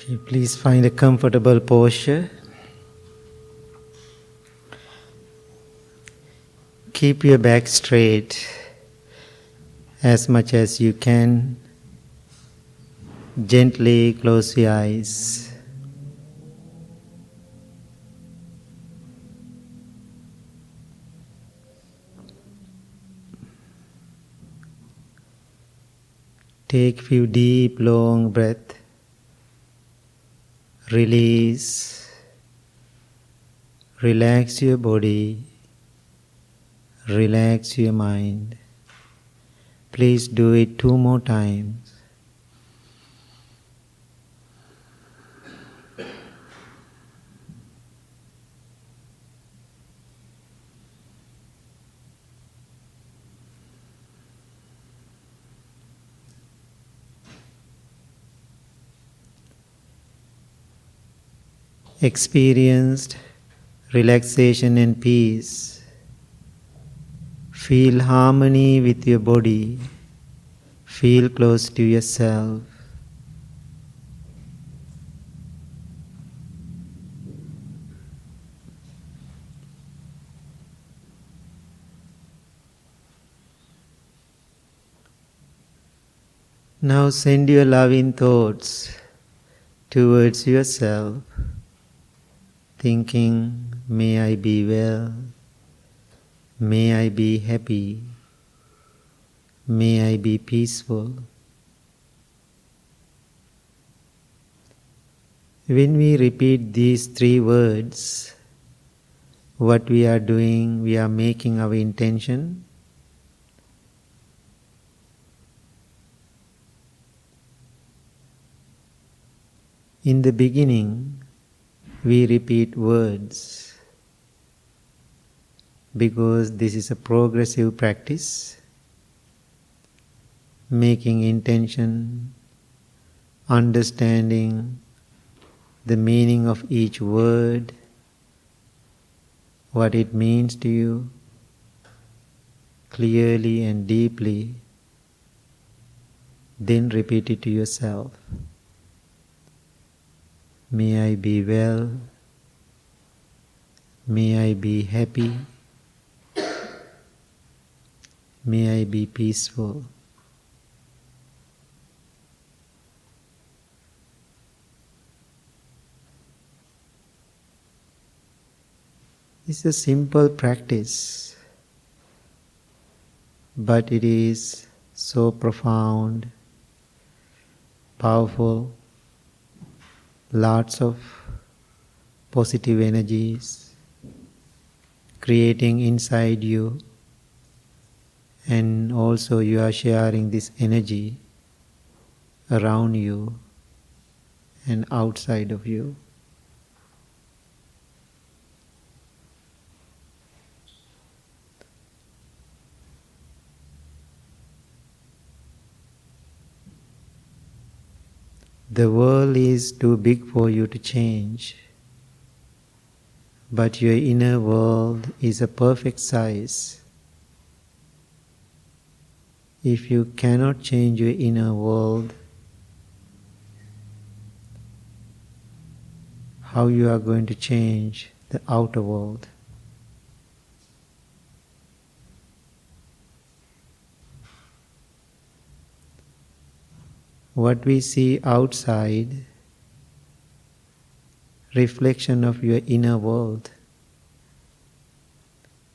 Okay, please find a comfortable posture. Keep your back straight as much as you can. Gently close your eyes. Take few deep, long breaths. Release. Relax your body. Relax your mind. Please do it 2 more times. Experienced relaxation and peace. Feel harmony with your body. Feel close to yourself. Now send your loving thoughts towards yourself, thinking, may I be well, may I be happy, may I be peaceful. When we repeat these 3 words, what we are doing, we are making our intention. In the beginning, we repeat words because this is a progressive practice, making intention, understanding the meaning of each word, what it means to you, clearly and deeply, then repeat it to yourself. May I be well, may I be happy, may I be peaceful. It's a simple practice, but it is so profound, powerful, lots of positive energies creating inside you, and also you are sharing this energy around you and outside of you. The world is too big for you to change, but your inner world is a perfect size. If you cannot change your inner world, how you are going to change the outer world? What we see outside, reflection of your inner world,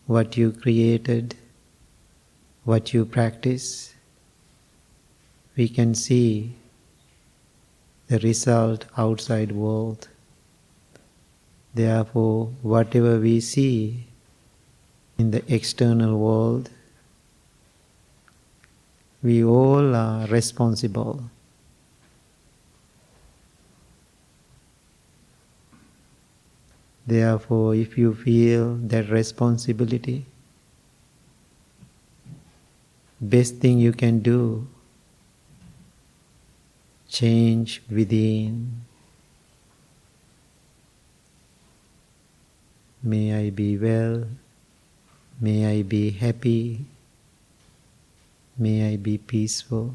what you created, what you practice, we can see the result outside world. Therefore, whatever we see in the external world, we all are responsible. Therefore, if you feel that responsibility, best thing you can do, change within. May I be well, may I be happy, may I be peaceful.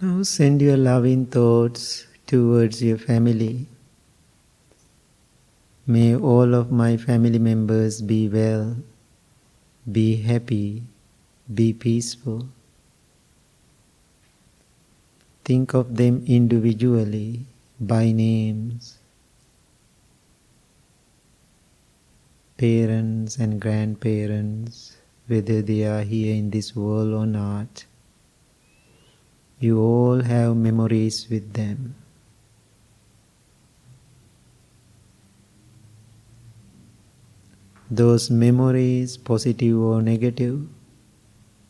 Now send your loving thoughts towards your family. May all of my family members be well, be happy, be peaceful. Think of them individually, by names. Parents and grandparents, whether they are here in this world or not, you all have memories with them. Those memories, positive or negative,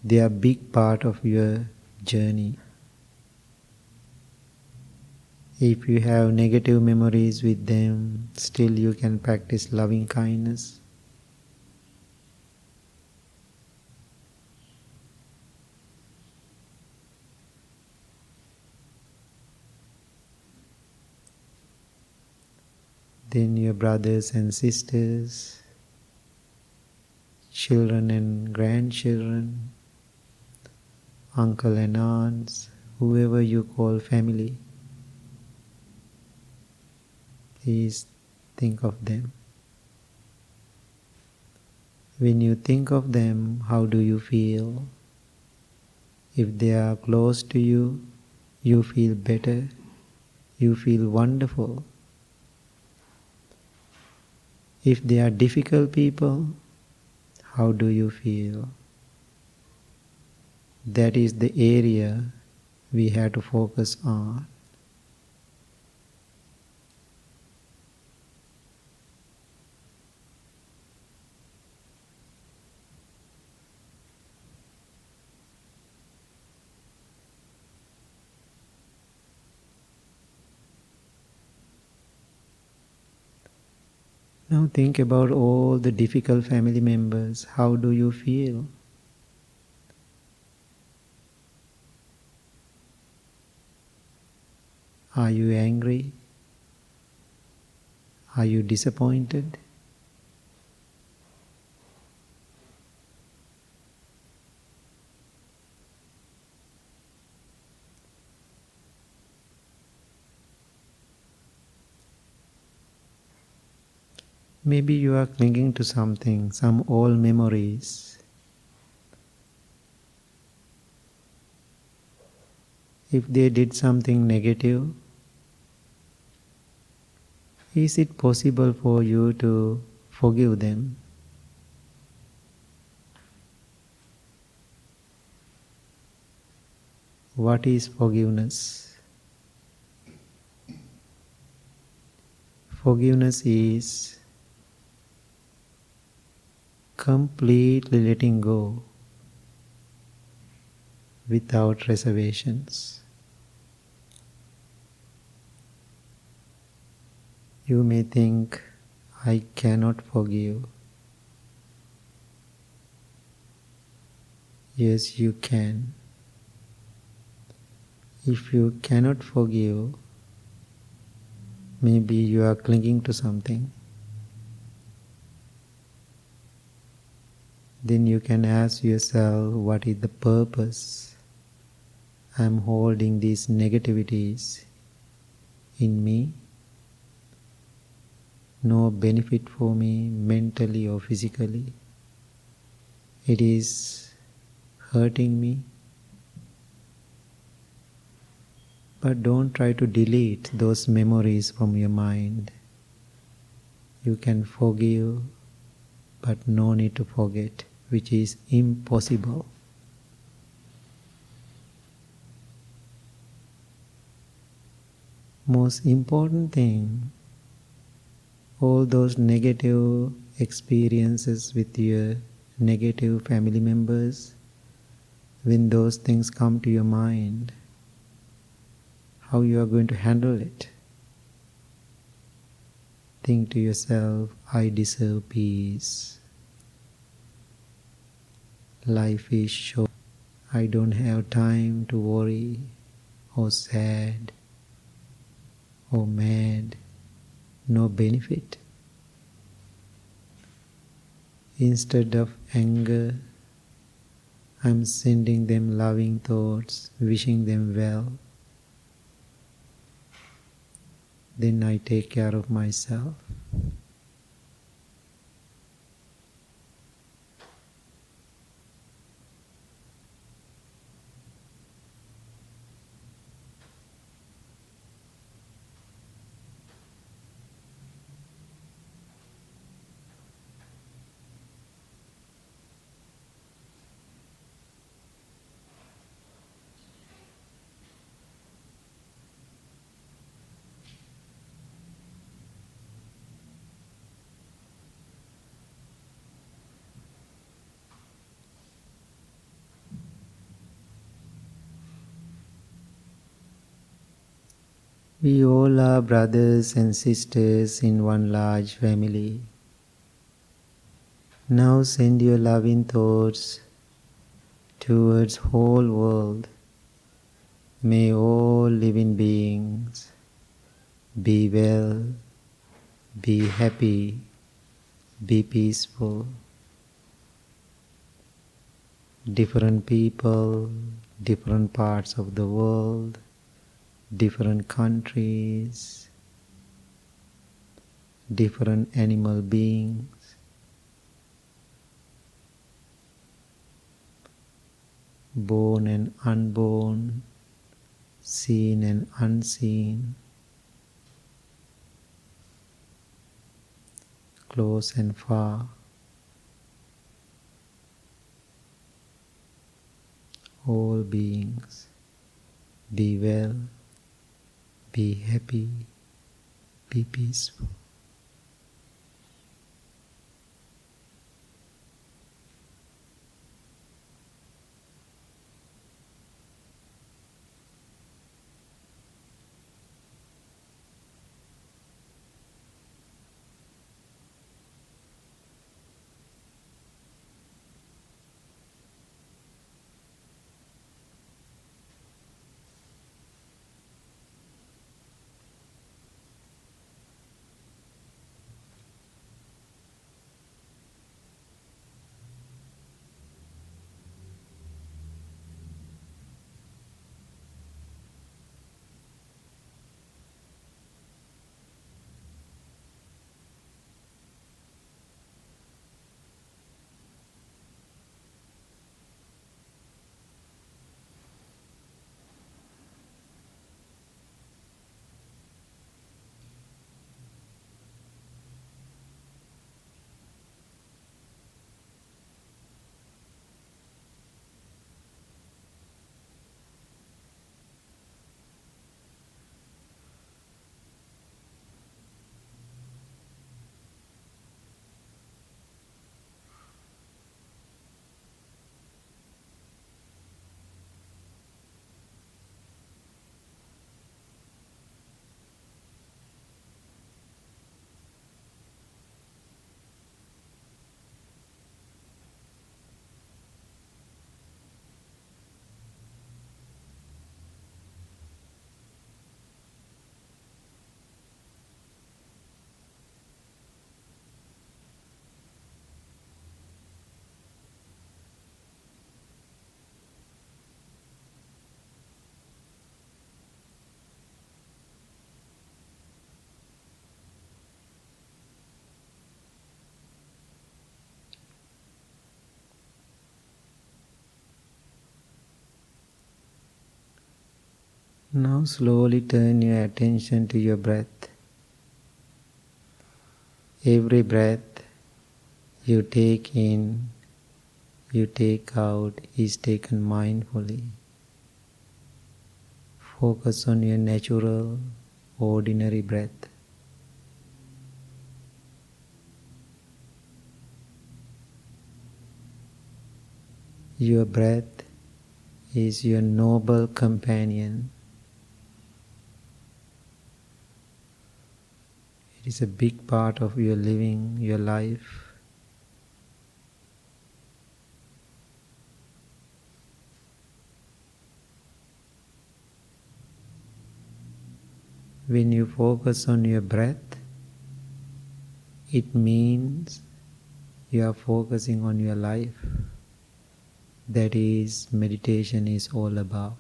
they are a big part of your journey. If you have negative memories with them, still you can practice loving kindness. Then your brothers and sisters, children and grandchildren, uncle and aunts, whoever you call family, please think of them. When you think of them, how do you feel? If they are close to you, you feel better, you feel wonderful. If they are difficult people, how do you feel? That is the area we have to focus on. Now think about all the difficult family members. How do you feel? Are you angry? Are you disappointed? Maybe you are clinging to something, some old memories. If they did something negative, is it possible for you to forgive them? What is forgiveness? Forgiveness is completely letting go without reservations. You may think, I cannot forgive. Yes, you can. If you cannot forgive, maybe you are clinging to something. Then you can ask yourself, what is the purpose? I am holding these negativities in me. No benefit for me mentally or physically. It is hurting me. But don't try to delete those memories from your mind. You can forgive, but no need to forget, which is impossible. Most important thing, all those negative experiences with your negative family members, when those things come to your mind, how you are going to handle it. Think to yourself, I deserve peace. Life is short. I don't have time to worry or sad or mad. No benefit. Instead of anger, I'm sending them loving thoughts, wishing them well. Then I take care of myself. We all are brothers and sisters in one large family. Now send your loving thoughts towards whole world. May all living beings be well, be happy, be peaceful. Different people, different parts of the world, different countries, different animal beings, born and unborn, seen and unseen, close and far. All beings, be well, be happy, be peaceful. Now slowly turn your attention to your breath. Every breath you take in, you take out is taken mindfully. Focus on your natural, ordinary breath. Your breath is your noble companion. It is a big part of your living, your life. When you focus on your breath, it means you are focusing on your life. That is, meditation is all about.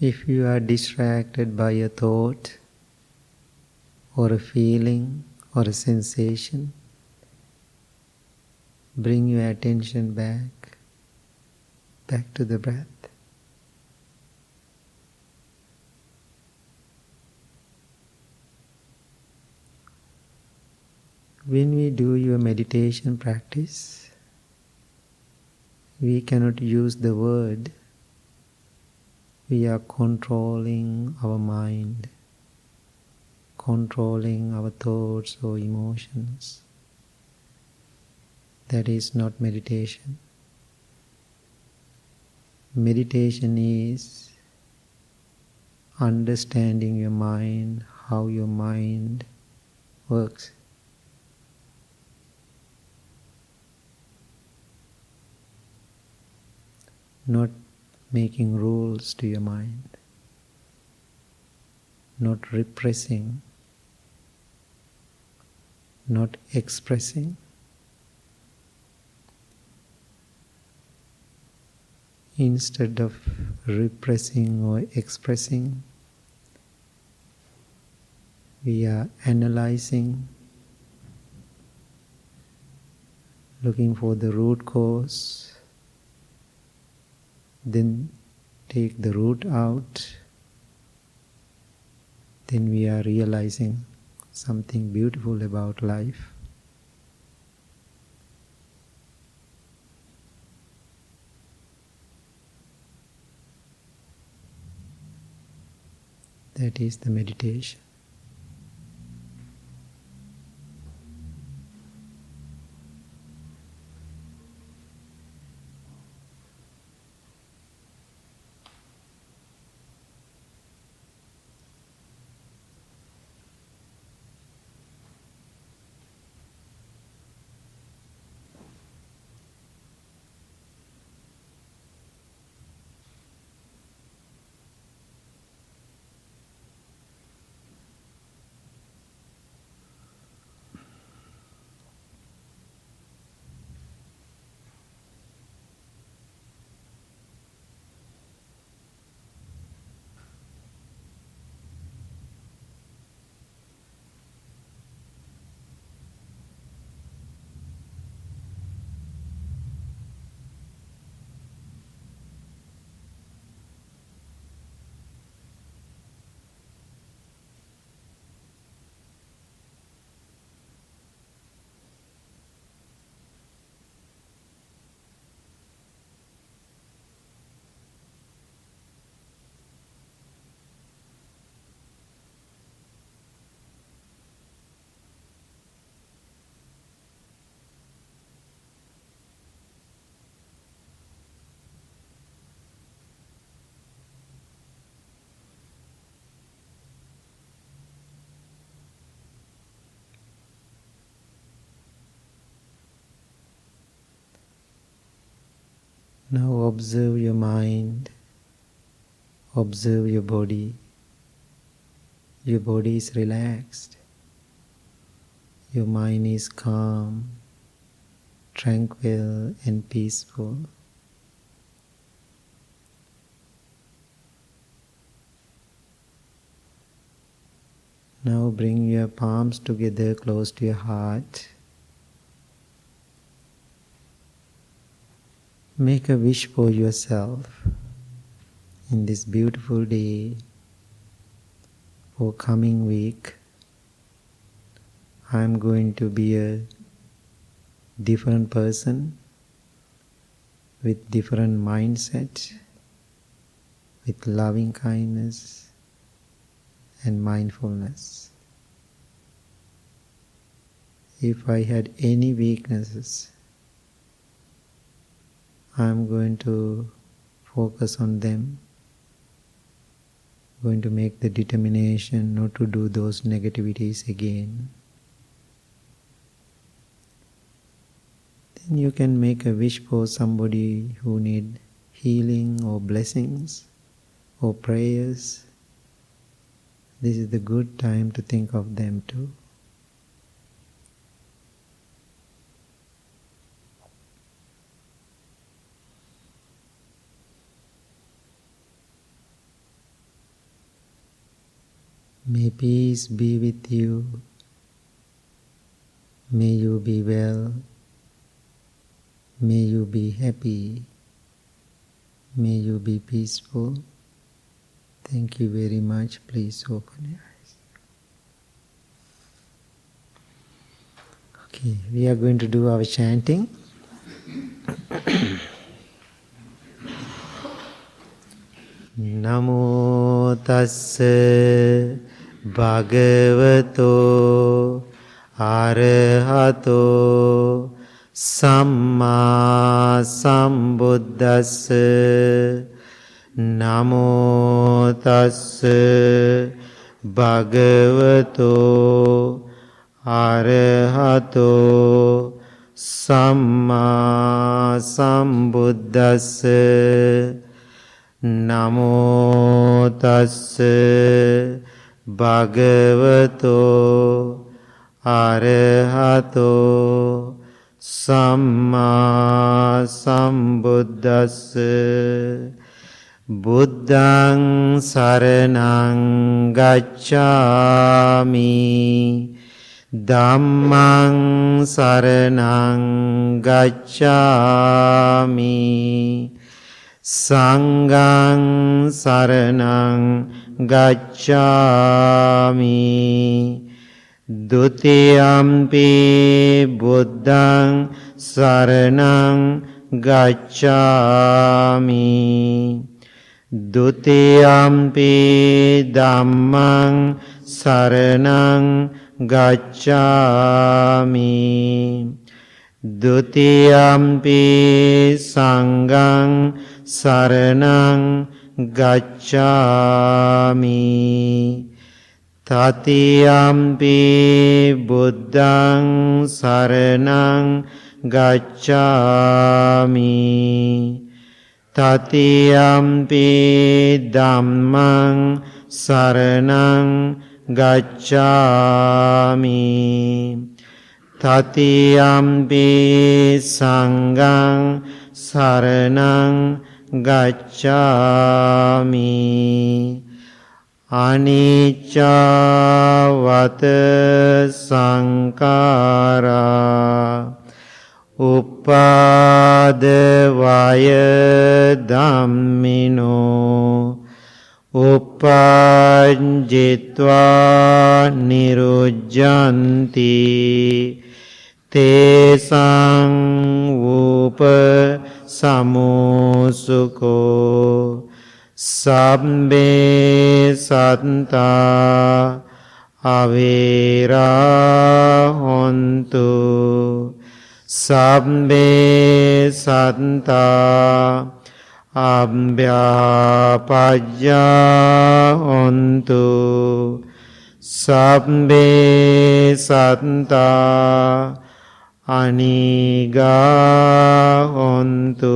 If you are distracted by a thought or a feeling or a sensation, bring your attention back to the breath. When we do your meditation practice, we cannot use the word. We are controlling our mind, controlling our thoughts or emotions. That is not meditation. Meditation is understanding your mind, how your mind works. Not making rules to your mind, not repressing, not expressing. Instead of repressing or expressing, we are analyzing, looking for the root cause, then take the root out, then we are realizing something beautiful about life. That is the meditation. Now observe your mind, observe your body. Your body is relaxed. Your mind is calm, tranquil and peaceful. Now bring your palms together close to your heart. Make a wish for yourself in this beautiful day, for coming week. I am going to be a different person with different mindset, with loving kindness and mindfulness. If I had any weaknesses, I am going to focus on them, going to make the determination not to do those negativities again. Then you can make a wish for somebody who need healing or blessings or prayers. This is the good time to think of them too. May peace be with you. May you be well. May you be happy. May you be peaceful. Thank you very much. Please open your eyes. Okay, we are going to do our chanting. Namo tassa bhagavato arahato samma sambuddhassa. Namo tassa bhagavato arahato samma sambuddhassa. Namo tassa bhagavato arahato samma sambuddhassa. Buddhaṃ saraṇaṃ gacchāmi. Dhammaṃ saraṇaṃ gacchāmi. Sanghaṃ saraṇaṃ gacchāmi. Dutiyampi buddhaṃ saraṇaṃ gacchāmi. Dutiyampi dhammaṃ saraṇaṃ gacchāmi. Dutiyampi sanghaṃ saraṇaṃ gacchāmi. Tatiyampi buddhaṃ saraṇaṃ gacchāmi. Tatiyampi dhammaṃ saraṇaṃ gacchāmi. Tatiyampi sanghaṃ saraṇaṃ gacchāmi. Anicca vata saṅkārā upādavaya dhammino. Uppajjitvā nirujjanti. Tesaṃ upa samosukho. Sabbe sattā avērā hontu. Sabbe sattā abhyapajjā hontu. Sabbe sattā අනිගා හොන්තු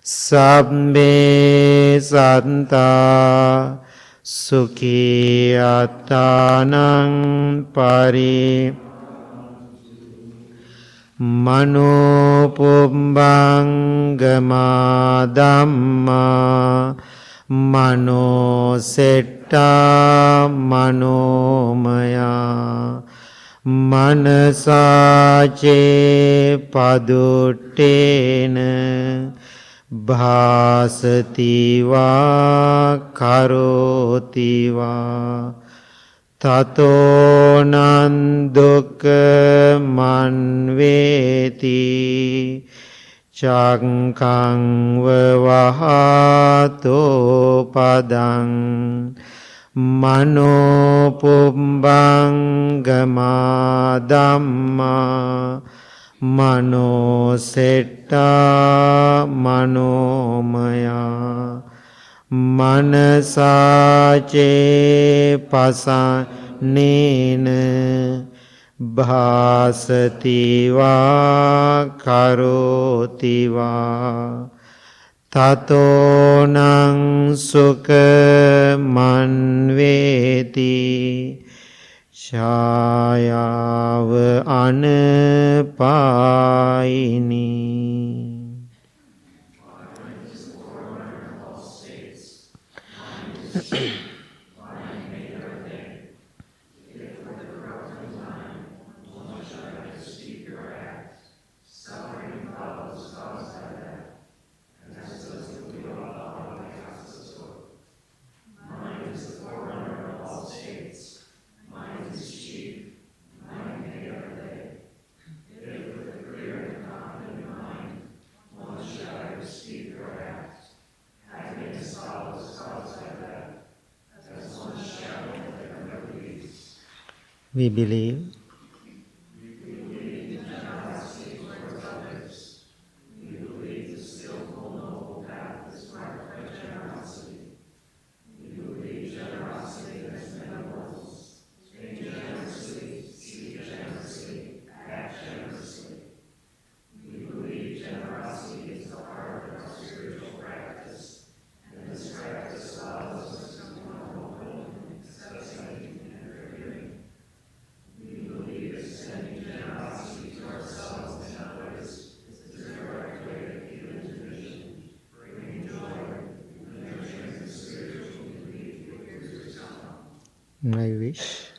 සබ්බේ සත්තා සුඛී අත්තානං පරි මනෝ පුබ්බංගමා ධම්මා මනෝ සෙට්ටා මනෝමයා මනසාචේ පදුට්ටේන භාසතිවා කරෝතිවා තතෝනං දුක්ඛ මන්වේති චක්ඛං වහතෝ පදං මනෝ පුබ්බංගමා ධම්මා මනෝ සෙට්ටා මනෝමයා මනසාචේ පසන්නේන භාසතිවා කරෝතිවා තතෝනං සුඛ මන්වේති ඡායාව අනපායිනී. We believe I wish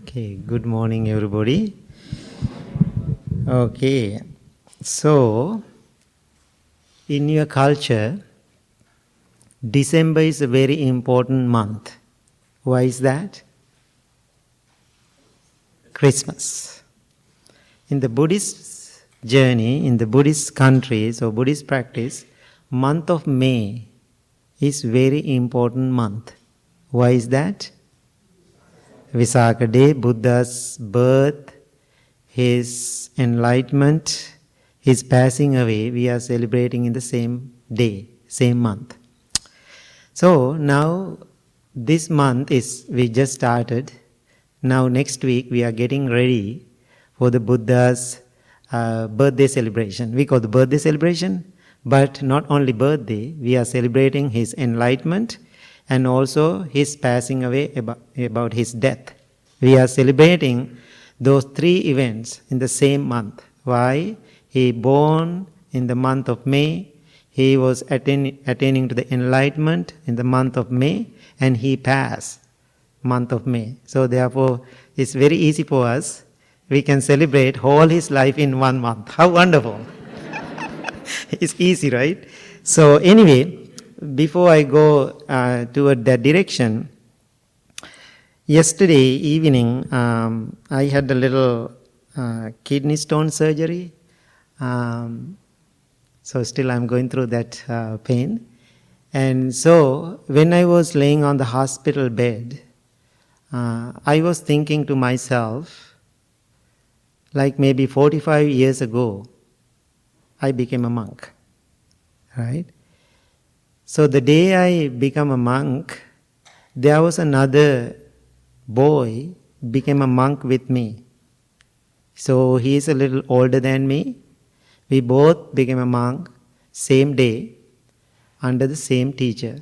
Okay, good morning everybody. Okay, so in your culture, December is a very important month. Why is that? Christmas. In the Buddhist journey, in the Buddhist countries or Buddhist practice, month of May is very important month. Why is that? Visakha day, Buddha's birth, his enlightenment, his passing away, we are celebrating in the same day, same month. So now this month we just started. Now next week we are getting ready for the Buddha's birthday celebration. We call the birthday celebration, but not only birthday, we are celebrating his enlightenment and also his passing away, about his death. We are celebrating those three events in the same month. Why? He born in the month of May, he was attaining to the enlightenment in the month of May, and he passed month of May. So therefore, it's very easy for us. We can celebrate whole his life in 1 month. How wonderful! It's easy, right? So anyway, before I go toward that direction, yesterday evening I had a little kidney stone surgery. So still I'm going through that pain. And so when I was laying on the hospital bed, I was thinking to myself, like maybe 45 years ago, I became a monk, right? So the day I became a monk, there was another boy became a monk with me. So he is a little older than me. We both became a monk same day under the same teacher.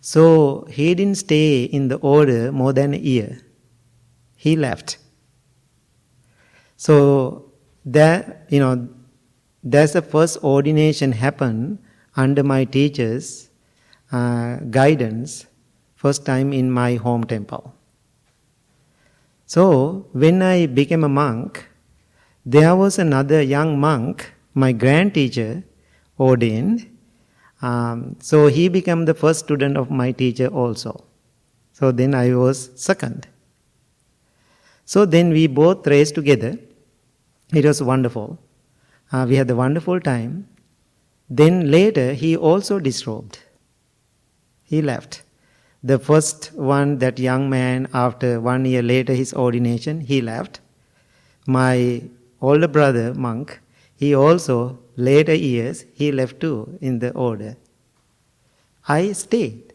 So he didn't stay in the order more than a year. He left. So that, that's the first ordination happened under my teacher's guidance, first time in my home temple. So when I became a monk, there was another young monk, my grand teacher, ordained. So he became the first student of my teacher also. So then I was second. So then we both raced together. It was wonderful. We had a wonderful time. Then later he also disrobed. He left. The first one, that young man, after 1 year later his ordination, he left. My older brother, monk, he also, later years, he left too in the order. I stayed.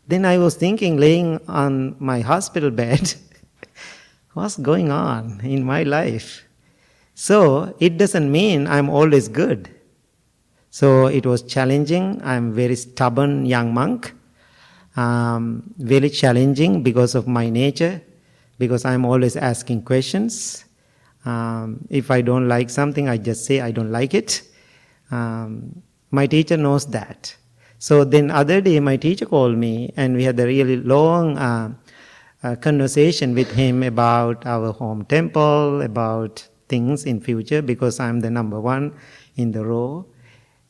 Then I was thinking, laying on my hospital bed, what's going on in my life? So it doesn't mean I'm always good. So it was challenging. I'm a very stubborn young monk. Very challenging because of my nature, because I'm always asking questions. If I don't like something, I just say I don't like it. My teacher knows that. So then other day my teacher called me and we had a really long conversation with him about our home temple, about things in future, because I'm the number one in the row.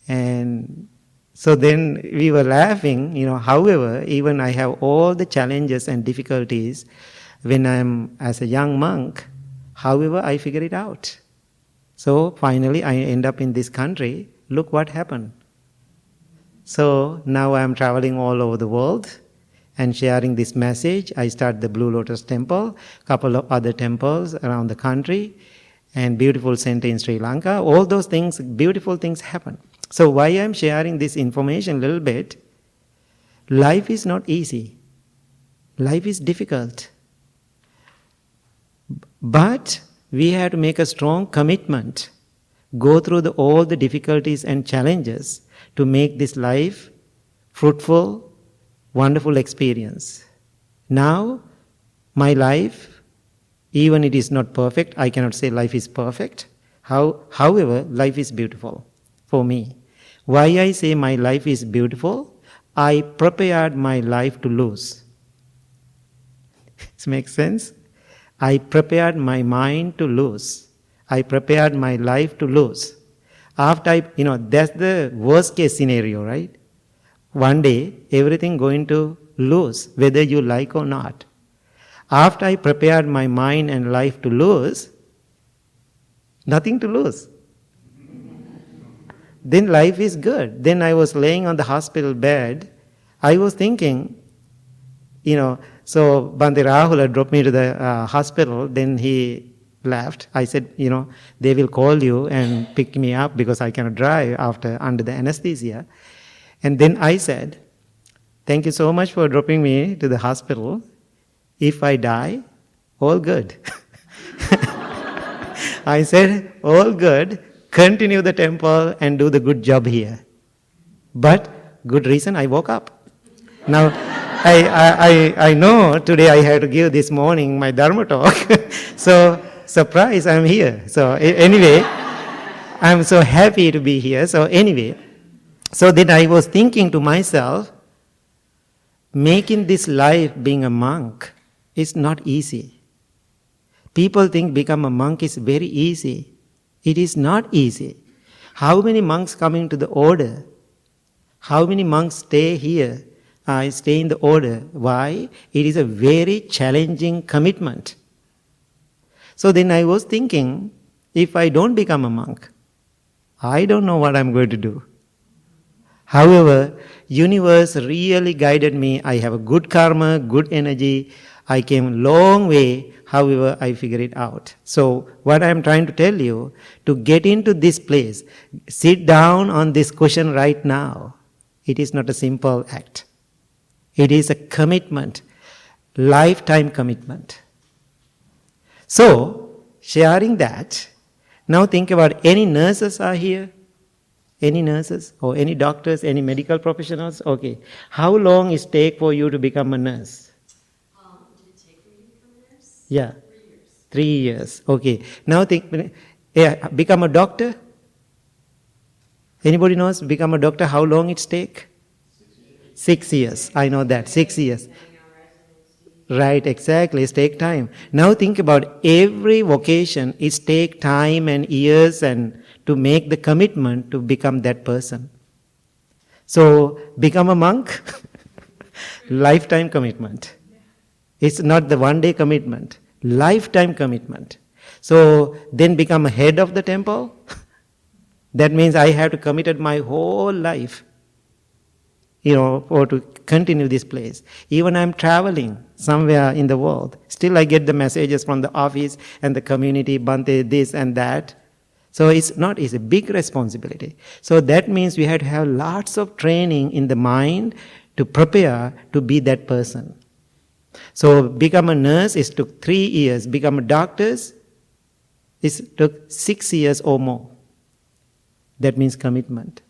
And so then we were laughing, however, even I have all the challenges and difficulties when I'm as a young monk, however, I figure it out. So finally I end up in this country. Look what happened. So now I'm traveling all over the world and sharing this message. I start the Blue Lotus temple, couple of other temples around the country, and beautiful center in Sri Lanka. All those things, beautiful things happen. So why I'm sharing this information a little bit, life is not easy. Life is difficult. But we have to make a strong commitment, go through all the difficulties and challenges to make this life fruitful, wonderful experience. Now, my life, even it is not perfect, I cannot say life is perfect. However, life is beautiful for me. Why I say my life is beautiful? I prepared my life to lose. Does it make sense? I prepared my mind to lose. I prepared my life to lose. After that's the worst case scenario, right? One day, everything going to lose, whether you like or not. After I prepared my mind and life to lose, nothing to lose. Then life is good. Then I was laying on the hospital bed. I was thinking, so Bhante Rahula dropped me to the hospital. Then he left. I said, they will call you and pick me up because I cannot drive under the anesthesia. And then I said, thank you so much for dropping me to the hospital. If I die, all good. I said, all good. Continue the temple and do the good job here. But good reason I woke up. Now, I know today I had to give this morning my Dharma talk. So, surprise, I'm here. So, anyway, I'm so happy to be here. So, anyway, so then I was thinking to myself, making this life being a monk is not easy. People think become a monk is very easy. It is not easy. How many monks come into the order? How many monks stay here? Stay in the order. Why? It is a very challenging commitment. So then I was thinking, if I don't become a monk, I don't know what I'm going to do. However, universe really guided me. I have a good karma, good energy. I came a long way. However, I figured it out. So what I'm trying to tell you, to get into this place, sit down on this cushion right now. It is not a simple act. It is a commitment, lifetime commitment. So, sharing that, now think about any nurses are here? Any nurses or any doctors, any medical professionals? Okay. How long it take for you to become a nurse? Did it take for you to become a nurse? Yeah. 3 years. 3 years. Okay. Now think, become a doctor? Anybody knows become a doctor, how long it take? 6 years. I know that. 6 years. Right, exactly. It take time. Now think about every vocation. It take time and years and to make the commitment to become that person. So become a monk, lifetime commitment. It's not the one day commitment, lifetime commitment. So then become a head of the temple. That means I have to committed my whole life, for to continue this place. Even I'm traveling somewhere in the world, still I get the messages from the office and the community, Bante, this and that. So it's a big responsibility. So that means we have to have lots of training in the mind to prepare to be that person. So become a nurse, it took 3 years. Become a doctor, it took 6 years or more. That means commitment.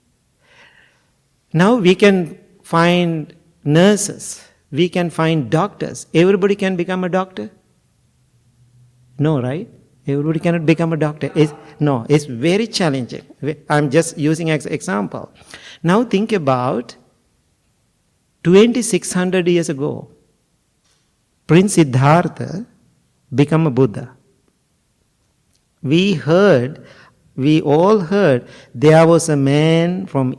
Now we can find nurses, we can find doctors. Everybody can become a doctor? No, right? Everybody cannot become a doctor. It's very challenging. I'm just using as example. Now think about 2600 years ago, Prince Siddhartha became a Buddha. We all heard there was a man from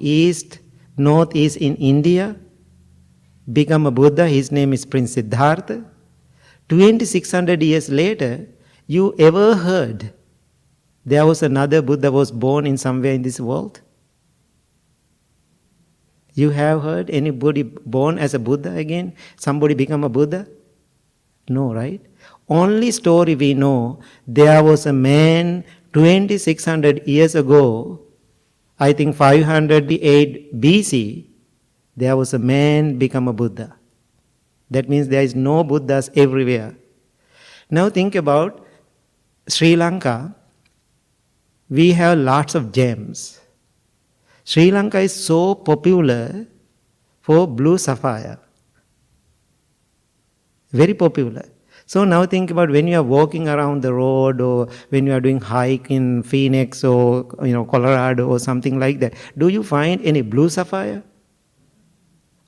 northeast in India, become a Buddha. His name is Prince Siddhartha. 2600 years later, you ever heard there was another Buddha was born in somewhere in this world? You have heard anybody born as a Buddha again? Somebody become a Buddha? No, right? Only story we know, there was a man 2600 years ago, I think 508 BC, there was a man become a Buddha. That means there is no Buddhas everywhere. Now think about Sri Lanka. We have lots of gems. Sri Lanka is so popular for blue sapphire. Very popular. So now think about when you are walking around the road or when you are doing hike in Phoenix or Colorado or something like that. Do you find any blue sapphire?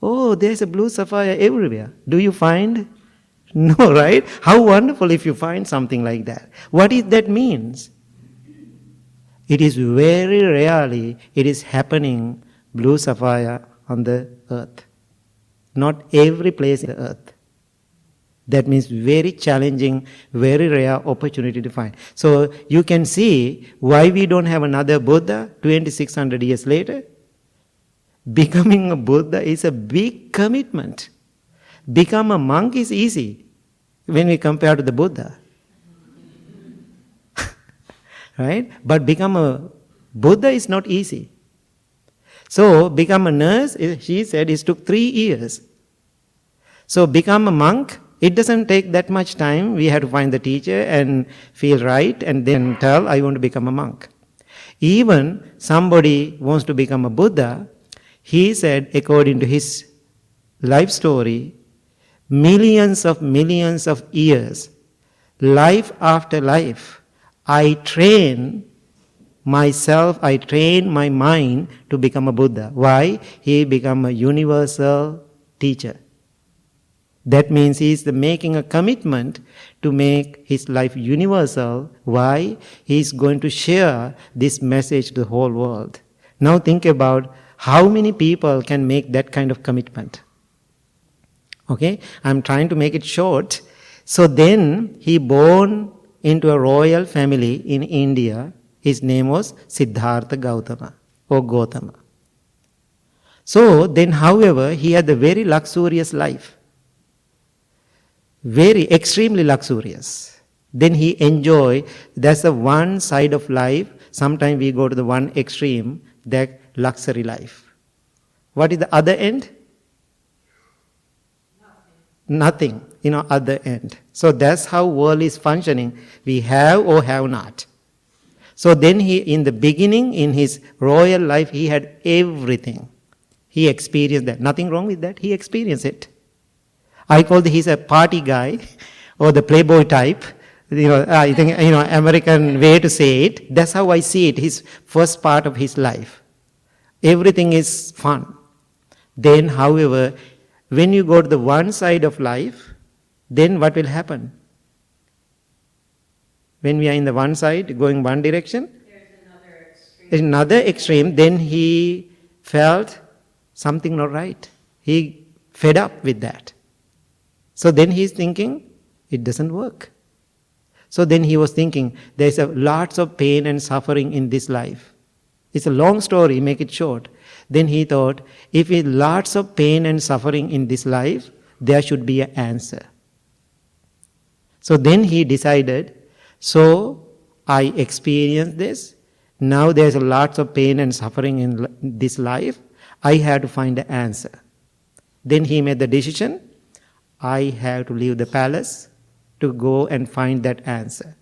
Oh, there's a blue sapphire everywhere. Do you find? No, right? How wonderful if you find something like that. What is that means? It is very rarely it is happening blue sapphire on the earth. Not every place in the earth. That means very challenging, very rare opportunity to find. So you can see why we don't have another Buddha 2600 years later. Becoming a Buddha is a big commitment. Become a monk is easy when we compare to the Buddha. Right? But become a Buddha is not easy. So become a nurse, she said, it took 3 years. So become a monk, it doesn't take that much time. We have to find the teacher and feel right and then tell, I want to become a monk. Even somebody wants to become a Buddha, he said, according to his life story, millions of years, life after life, I train myself, I train my mind to become a Buddha. Why? He become a universal teacher. That means he is making a commitment to make his life universal. Why? He is going to share this message to the whole world. Now think about how many people can make that kind of commitment. Okay, I'm trying to make it short. So then he born into a royal family in India. His name was Siddhartha Gautama or Gautama. So then, however, he had a very luxurious life. Very extremely luxurious. Then he enjoy, that's the one side of life. Sometimes we go to the one extreme, that luxury life. What is the other end? Nothing, other end. So that's how world is functioning. We have or have not. So then he, in the beginning, in his royal life, he had everything. He experienced that. Nothing wrong with that. He experienced it. I call he's a party guy or the playboy type. I think, American way to say it. That's how I see it. His first part of his life. Everything is fun. Then, however, when you go to the one side of life, then what will happen? When we are in the one side, going one direction, there's another extreme, then he felt something not right. He fed up with that. So then he's thinking, it doesn't work. So then he was thinking, there's lots of pain and suffering in this life. It's a long story, make it short. Then he thought, if it's lots of pain and suffering in this life, there should be an answer. So then he decided, so I experienced this. Now there's lots of pain and suffering in this life. I have to find an answer. Then he made the decision, I have to leave the palace to go and find that answer.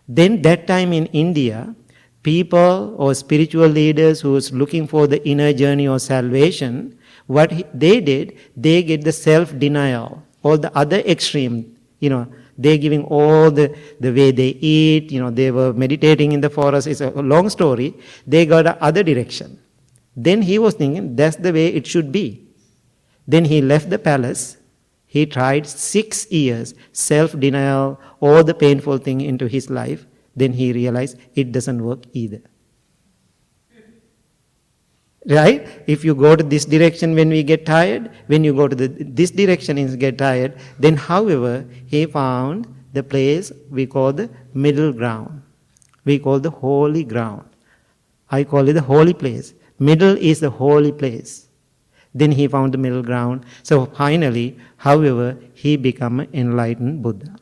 Then that time in India, people or spiritual leaders who was looking for the inner journey or salvation, what they did, they get the self-denial, or the other extreme, they're giving all the way they eat, they were meditating in the forest. It's a long story. They got the other direction. Then he was thinking, that's the way it should be. Then he left the palace. He tried 6 years, self-denial, all the painful thing into his life. Then he realized it doesn't work either. Right? If you go to this direction when we get tired, when you go to this direction and get tired, then however, he found the place we call the middle ground. We call the holy ground. I call it the holy place. Middle is the holy place. Then he found the middle ground. So finally, however, he became an enlightened Buddha.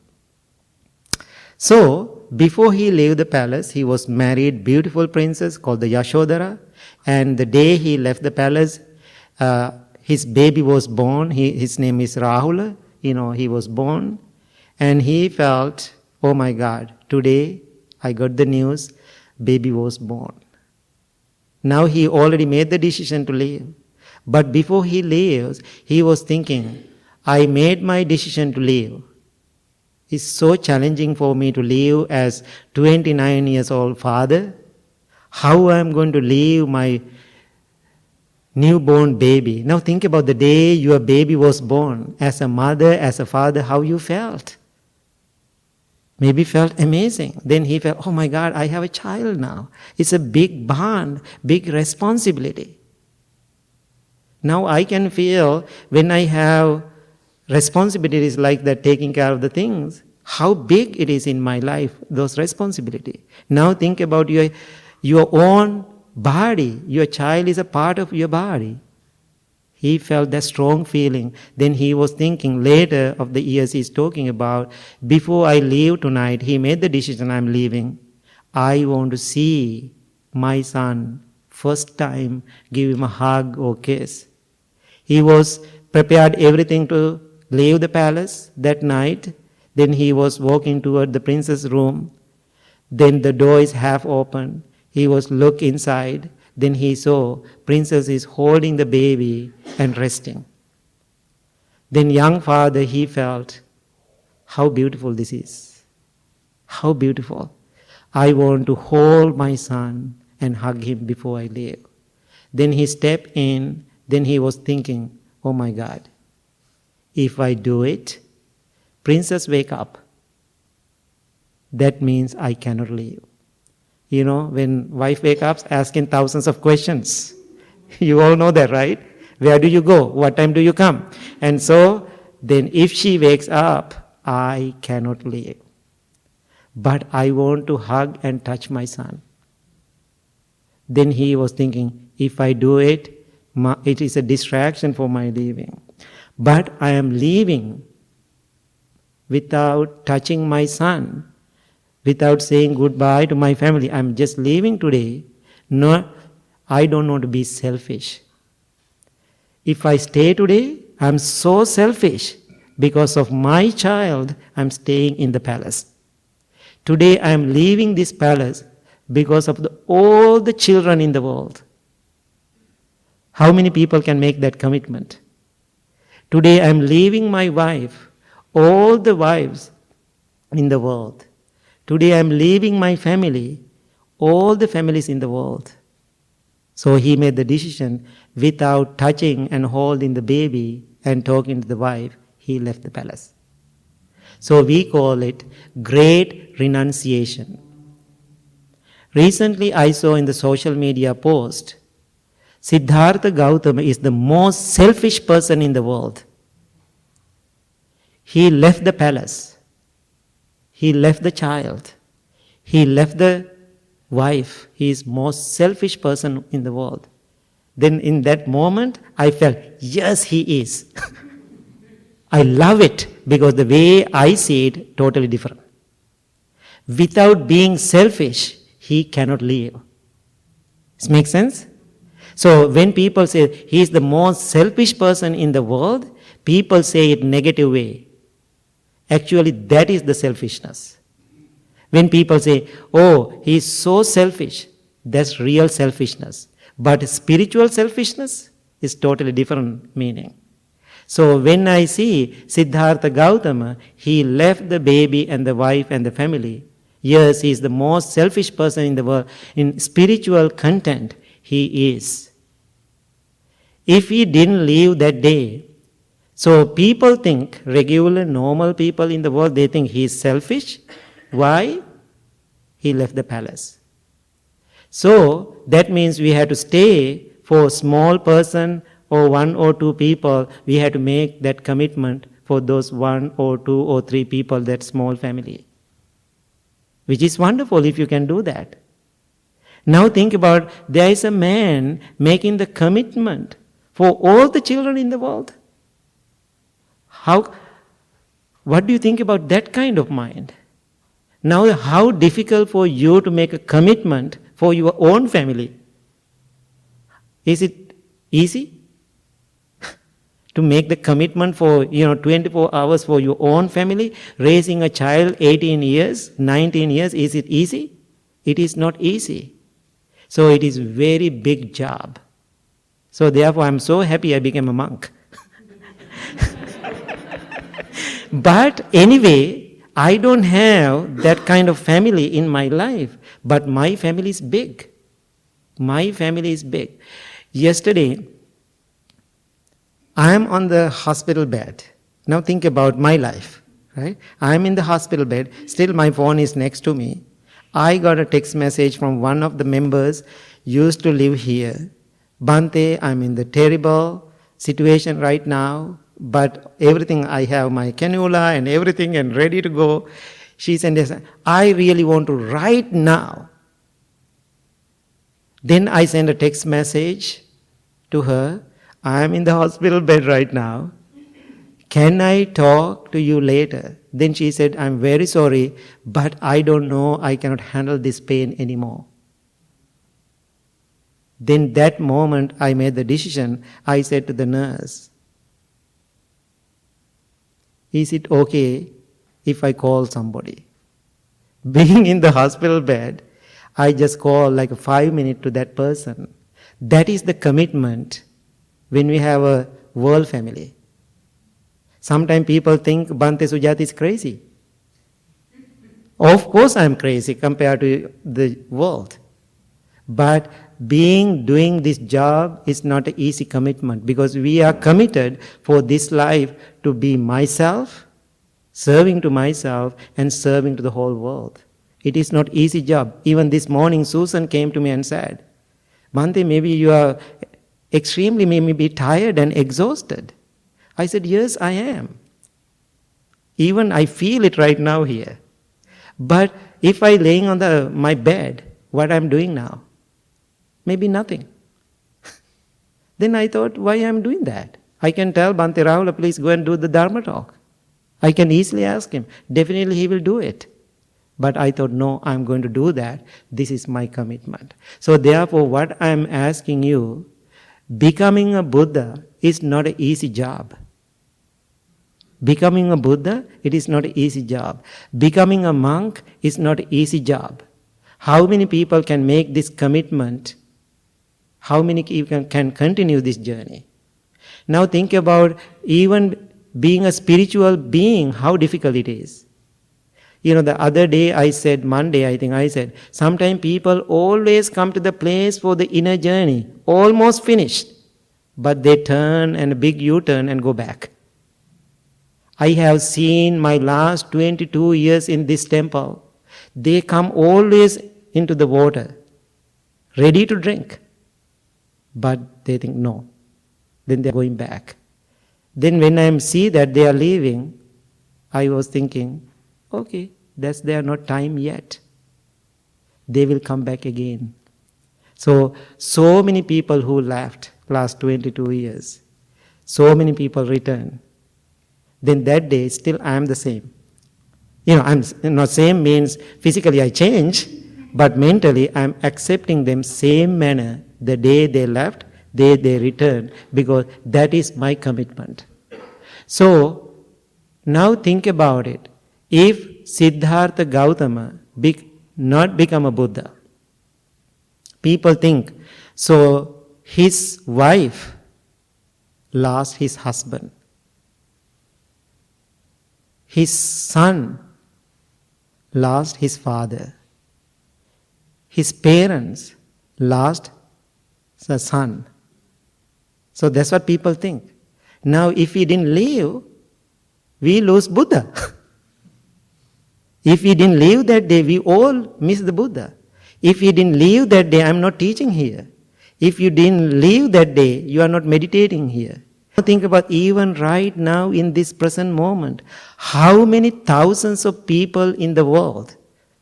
So, before he left the palace, he was married beautiful princess called the Yashodhara. And the day he left the palace, his baby was born. His name is Rahula. He was born. And he felt, oh my God, today I got the news, baby was born. Now he already made the decision to leave. But before he leaves, he was thinking, I made my decision to leave. It's so challenging for me to leave as 29 years old father. How I'm going to leave my newborn baby. Now think about the day your baby was born. As a mother, as a father, how you felt. Maybe felt amazing. Then he felt, oh my God, I have a child now. It's a big bond, big responsibility. Now I can feel when I have responsibilities like that, taking care of the things, how big it is in my life, those responsibilities. Now think about your own body. Your child is a part of your body. He felt that strong feeling. Then he was thinking later of the years he's talking about, before I leave tonight, he made the decision, I'm leaving. I want to see my son first time, give him a hug or kiss. He was prepared everything to leave the palace that night. Then he was walking toward the princess' room. Then the door is half open. He was look inside. Then he saw princess is holding the baby and resting. Then young father, he felt, how beautiful this is. How beautiful. I want to hold my son and hug him before I leave. Then he stepped in. Then he was thinking, oh my God, If I do it, princess wake up. That means I cannot leave. You know, when wife wakes up asking thousands of questions. You all know that, right? Where do you go? What time do you come? And so, then if she wakes up, I cannot leave. But I want to hug and touch my son. Then he was thinking, if I do it, it is a distraction for my leaving. But I am leaving without touching my son, without saying goodbye to my family. I'm just leaving today. No, I don't want to be selfish. If I stay today, I'm so selfish. Because of my child, I'm staying in the palace. Today I am leaving this palace because of all the children in the world. How many people can make that commitment? Today I am leaving my wife, all the wives in the world. Today I am leaving my family, all the families in the world. So he made the decision without touching and holding the baby and talking to the wife, he left the palace. So we call it great renunciation. Recently I saw in the social media post, Siddhartha Gautama is the most selfish person in the world. He left the palace. He left the child. He left the wife. He is most selfish person in the world. Then in that moment, I felt, yes, he is. I love it because the way I see it, totally different. Without being selfish, he cannot live. Does it make sense? So when people say he is the most selfish person in the world, people say it negative way. Actually, that is the selfishness. When people say, oh, he is so selfish, that's real selfishness. But spiritual selfishness is totally different meaning. So when I see Siddhartha Gautama, he left the baby and the wife and the family. Yes, he is the most selfish person in the world. In spiritual content, he is. If he didn't leave that day, so people think, regular, normal people in the world, they think he is selfish. Why? He left the palace. So that means we have to stay for a small person or one or two people. We have to make that commitment for those one or two or three people, that small family. Which is wonderful if you can do that. Now think about, there is a man making the commitment for all the children in the world. What do you think about that kind of mind? Now, how difficult for you to make a commitment for your own family? Is it easy to make the commitment for 24 hours for your own family? Raising a child 18 years, 19 years, is it easy? It is not easy. So it is very big job. So therefore I am so happy I became a monk. But anyway, I don't have that kind of family in my life. But my family is big. My family is big. Yesterday, I am on the hospital bed. Now think about my life, right? I am in the hospital bed. Still my phone is next to me. I got a text message from one of the members, used to live here. Bhante, I'm in the terrible situation right now. But everything, I have my cannula and everything and ready to go. She said, I really want to right now. Then I send a text message to her. I am in the hospital bed right now. Can I talk to you later? Then she said, I'm very sorry, but I don't know, I cannot handle this pain anymore. Then that moment I made the decision. I said to the nurse, is it okay if I call somebody? Being in the hospital bed, I just call like 5 minutes to that person. That is the commitment when we have a world family. Sometimes people think Bhante Sujata is crazy. Of course I am crazy compared to the world. But doing this job is not an easy commitment, because we are committed for this life to be myself, serving to myself and serving to the whole world. It is not easy job. Even this morning, Susan came to me and said, Bhante, maybe you are extremely maybe tired and exhausted. I said, yes, I am. Even I feel it right now here. But if I laying on my bed, what I'm doing now? Maybe nothing. Then I thought, why I'm doing that? I can tell Bhante Rahula, please go and do the Dharma talk. I can easily ask him. Definitely he will do it. But I thought, no, I'm going to do that. This is my commitment. So therefore, what I'm asking you, becoming a Buddha is not an easy job. Becoming a Buddha, it is not an easy job. Becoming a monk is not an easy job. How many people can make this commitment? How many people can continue this journey? Now think about even being a spiritual being, how difficult it is. The other day I said, Monday I think I said, sometimes people always come to the place for the inner journey, almost finished, but they turn and a big U-turn and go back. I have seen my last 22 years in this temple, they come always into the water, ready to drink, but they think no. Then they are going back. Then when I see that they are leaving, I was thinking, okay, that's their not time yet. They will come back again. So many people who left last 22 years, so many people return. Then that day, still I am the same. I'm not same means physically I change, but mentally I am accepting them same manner. The day they left, they return, because that is my commitment. So now think about it. If Siddhartha Gautama not become a Buddha, people think, so his wife lost his husband. His son lost his father. His parents lost the son. So that's what people think. Now if he didn't leave, we lose Buddha. If he didn't leave that day, we all miss the Buddha. If he didn't leave that day, I'm not teaching here. If you didn't leave that day, you are not meditating here. Think about even right now in this present moment, how many thousands of people in the world,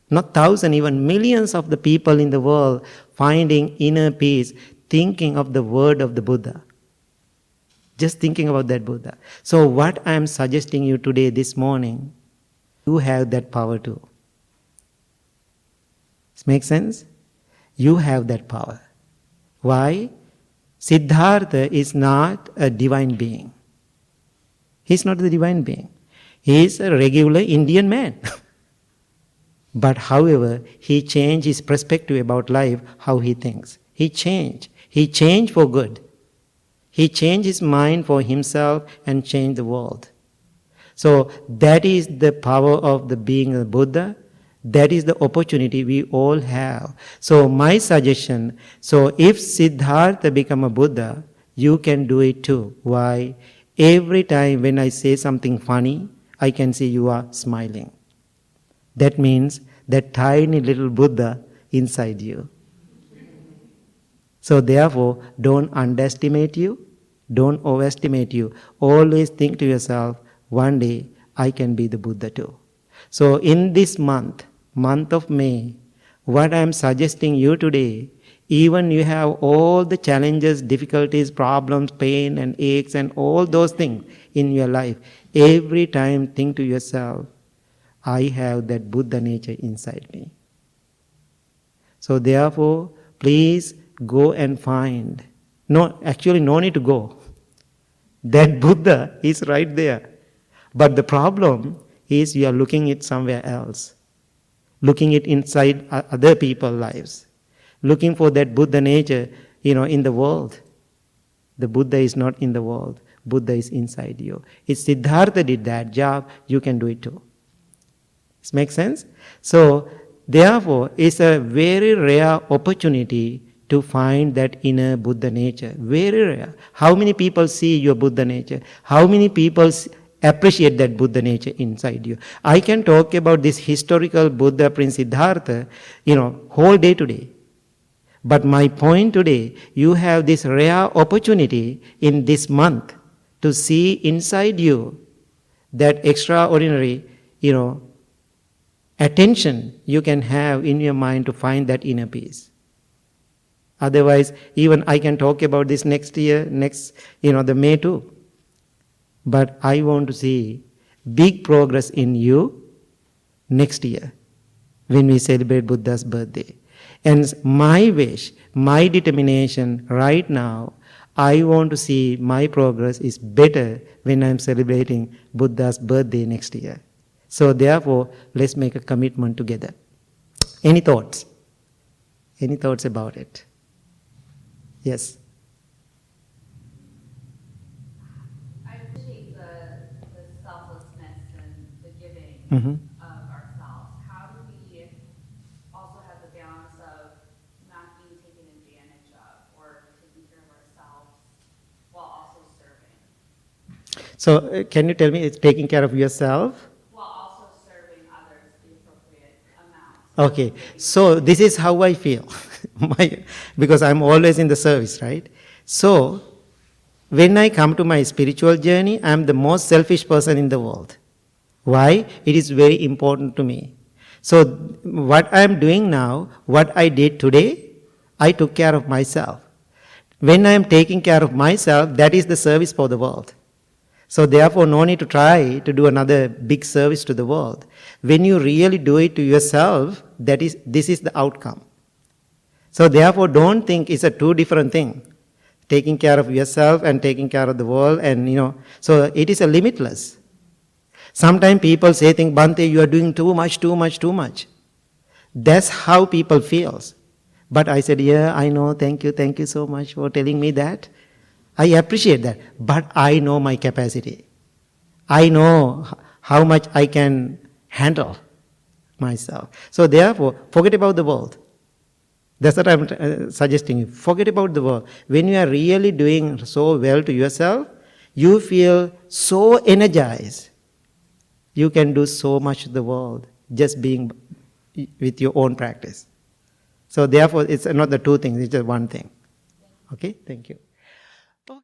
not thousands, even millions of the people in the world finding inner peace, thinking of the word of the Buddha. Just thinking about that Buddha. So what I am suggesting you today, this morning, you have that power too. Does it make sense? You have that power. Why? Siddhartha is not a divine being. He's not the divine being. He is a regular Indian man. But however, he changed his perspective about life, how he thinks. He changed. He changed for good. He changed his mind for himself and changed the world. So that is the power of the being a Buddha. That is the opportunity we all have. So my suggestion, so if Siddhartha become a Buddha, you can do it too. Why? Every time when I say something funny, I can see you are smiling. That means that tiny little Buddha inside you. So therefore, don't underestimate you, don't overestimate you. Always think to yourself, one day I can be the Buddha too. So in this month of May, what I am suggesting you today, even you have all the challenges, difficulties, problems, pain and aches and all those things in your life, every time think to yourself, I have that Buddha nature inside me. So therefore, please go and find. No need to go. That Buddha is right there. But the problem is you are looking it somewhere else. Looking it inside other people's lives. Looking for that Buddha nature, in the world. The Buddha is not in the world. Buddha is inside you. If Siddhartha did that job, you can do it too. This makes sense? So, therefore, it's a very rare opportunity to find that inner Buddha nature. Very rare. How many people see your Buddha nature? How many people appreciate that Buddha nature inside you? I can talk about this historical Buddha Prince Siddhartha, whole day today. But my point today, you have this rare opportunity in this month to see inside you that extraordinary, attention you can have in your mind to find that inner peace. Otherwise, even I can talk about this next year, the May too. But I want to see big progress in you next year when we celebrate Buddha's birthday. And my wish, my determination right now, I want to see my progress is better when I'm celebrating Buddha's birthday next year. So therefore, let's make a commitment together. Any thoughts? Any thoughts about it? Yes. I appreciate the selflessness and the giving Mm-hmm. of ourselves. How do we also have the balance of not being taken advantage of or taking care of ourselves while also serving? So can you tell me, it's taking care of yourself? While also serving others the appropriate amount. Okay, so this is how I feel. Because I'm always in the service, right? So, when I come to my spiritual journey, I'm the most selfish person in the world. Why? It is very important to me. So, what I'm doing now, what I did today, I took care of myself. When I'm taking care of myself, that is the service for the world. So therefore, no need to try to do another big service to the world. When you really do it to yourself, this is the outcome. So therefore, don't think it's a two different thing. Taking care of yourself and taking care of the world, and so it is a limitless. Sometimes people say, Bhante, you are doing too much. That's how people feels. But I said, yeah, I know, thank you so much for telling me that. I appreciate that, but I know my capacity. I know how much I can handle myself. So therefore, forget about the world. That's what I'm suggesting you. Forget about the world. When you are really doing so well to yourself, you feel so energized. You can do so much to the world just being with your own practice. So therefore, it's not the two things, it's just one thing. Okay, thank you.